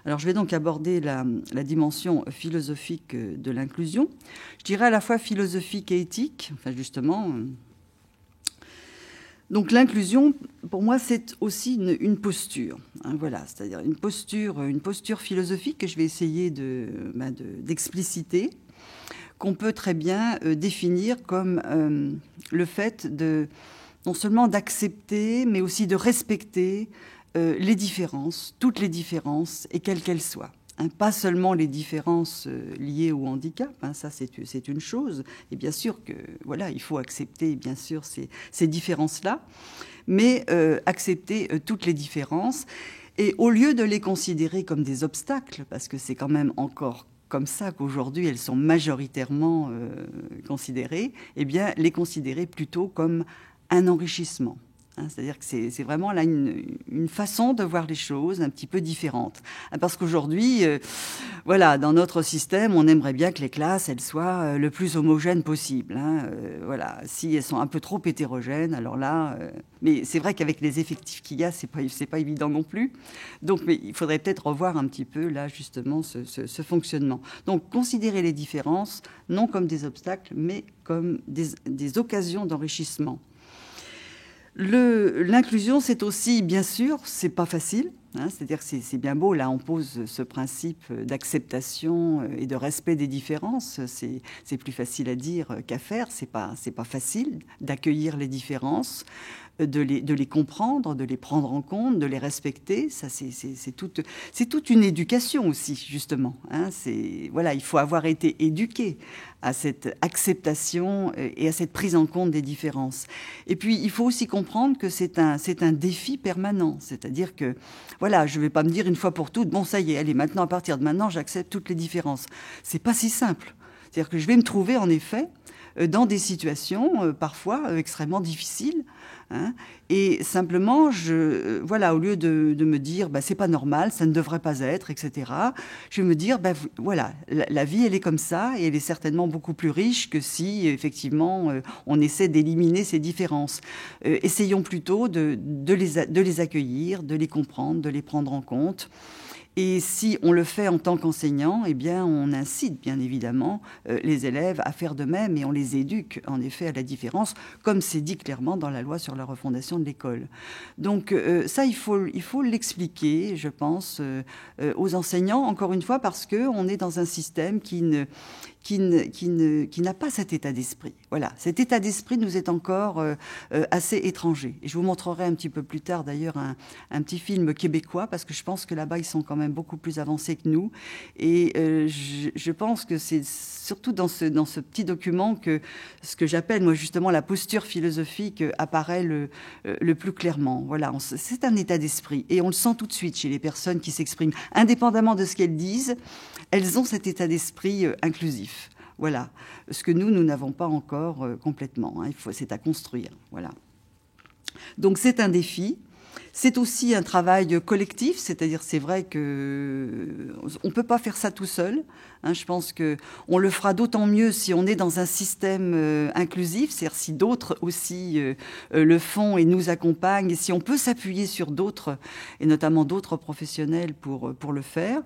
Alors je vais donc aborder la dimension philosophique de l'inclusion. Je dirais à la fois philosophique et éthique, enfin justement. Donc l'inclusion, pour moi, c'est aussi une posture. Hein, voilà, c'est-à-dire une posture philosophique que je vais essayer d'expliciter, qu'on peut très bien définir comme le fait non seulement d'accepter, mais aussi de respecter les différences, toutes les différences, et quelles qu'elles soient. Hein, pas seulement les différences liées au handicap, hein, ça c'est une chose, et bien sûr que voilà, il faut accepter bien sûr ces différences-là, mais accepter toutes les différences, et au lieu de les considérer comme des obstacles, parce que c'est quand même encore comme ça qu'aujourd'hui elles sont majoritairement considérées, eh bien les considérer plutôt comme un enrichissement. C'est-à-dire que c'est vraiment là une façon de voir les choses un petit peu différente. Parce qu'aujourd'hui, voilà, dans notre système, on aimerait bien que les classes, elles soient le plus homogènes possible. Voilà, si elles sont un peu trop hétérogènes, alors là... mais c'est vrai qu'avec les effectifs qu'il y a, c'est pas évident non plus. Donc, mais il faudrait peut-être revoir un petit peu, là, justement, ce fonctionnement. Donc, considérer les différences, non comme des obstacles, mais comme des occasions d'enrichissement. L'inclusion, c'est aussi, bien sûr, c'est pas facile. Hein, c'est-à-dire que c'est bien beau, là, on pose ce principe d'acceptation et de respect des différences. C'est plus facile à dire qu'à faire. C'est pas facile d'accueillir les différences, de les comprendre, de les prendre en compte, de les respecter. Ça, c'est toute une éducation aussi, justement. Hein, voilà, il faut avoir été éduqué à cette acceptation et à cette prise en compte des différences. Et puis, il faut aussi comprendre que c'est un défi permanent. C'est-à-dire que, voilà, je ne vais pas me dire une fois pour toutes, bon, ça y est, allez, maintenant, à partir de maintenant, j'accepte toutes les différences. C'est pas si simple. C'est-à-dire que je vais me trouver, en effet, dans des situations parfois extrêmement difficiles. Hein, et simplement, voilà, au lieu de me dire, c'est pas normal, ça ne devrait pas être, etc., je vais me dire, voilà, la vie, elle est comme ça, et elle est certainement beaucoup plus riche que si, effectivement, on essaie d'éliminer ces différences. Essayons plutôt de les accueillir, de les comprendre, de les prendre en compte. Et si on le fait en tant qu'enseignant, eh bien, on incite bien évidemment les élèves à faire de même et on les éduque en effet à la différence, comme c'est dit clairement dans la loi sur la refondation de l'école. Donc ça, il faut l'expliquer, je pense, aux enseignants, encore une fois, parce qu'on est dans un système qui n'a pas cet état d'esprit. Voilà, cet état d'esprit nous est encore assez étranger. Et je vous montrerai un petit peu plus tard, d'ailleurs, un petit film québécois, parce que je pense que là-bas, ils sont quand même beaucoup plus avancés que nous. Et je pense que c'est surtout dans ce petit document que ce que j'appelle, moi, justement, la posture philosophique apparaît le plus clairement. Voilà, c'est un état d'esprit. Et on le sent tout de suite chez les personnes qui s'expriment. Indépendamment de ce qu'elles disent, elles ont cet état d'esprit inclusif. Voilà, ce que nous n'avons pas encore complètement. Hein. C'est à construire. Voilà. Donc c'est un défi. C'est aussi un travail collectif, c'est-à-dire c'est vrai que on peut pas faire ça tout seul. Hein, je pense que on le fera d'autant mieux si on est dans un système inclusif, c'est-à-dire si d'autres aussi le font et nous accompagnent, et si on peut s'appuyer sur d'autres, et notamment d'autres professionnels pour le faire.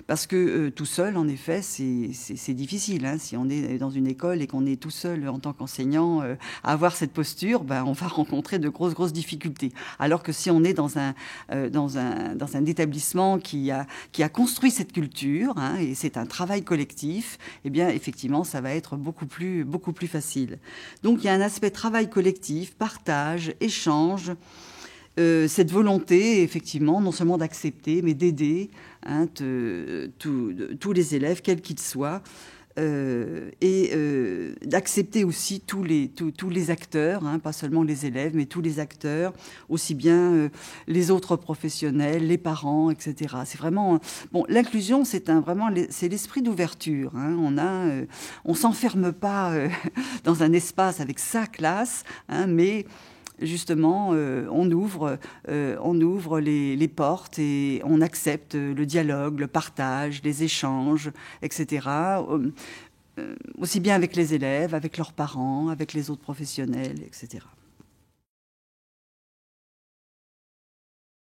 Parce que tout seul, en effet, c'est difficile. Hein. Si on est dans une école et qu'on est tout seul en tant qu'enseignant à avoir cette posture, on va rencontrer de grosses difficultés. Alors que si on est dans un établissement qui a construit cette culture, hein, et c'est un travail collectif, eh bien, effectivement, ça va être beaucoup plus facile. Donc, il y a un aspect travail collectif, partage, échange, cette volonté, effectivement, non seulement d'accepter, mais d'aider hein, tous les élèves, quels qu'ils soient, et d'accepter aussi tous les acteurs, hein, pas seulement les élèves, mais tous les acteurs, aussi bien les autres professionnels, les parents, etc. C'est vraiment bon. L'inclusion, c'est c'est l'esprit d'ouverture. Hein. On s'enferme pas dans un espace avec sa classe, hein, mais justement, on ouvre les portes et on accepte le dialogue, le partage, les échanges, etc. Aussi bien avec les élèves, avec leurs parents, avec les autres professionnels, etc.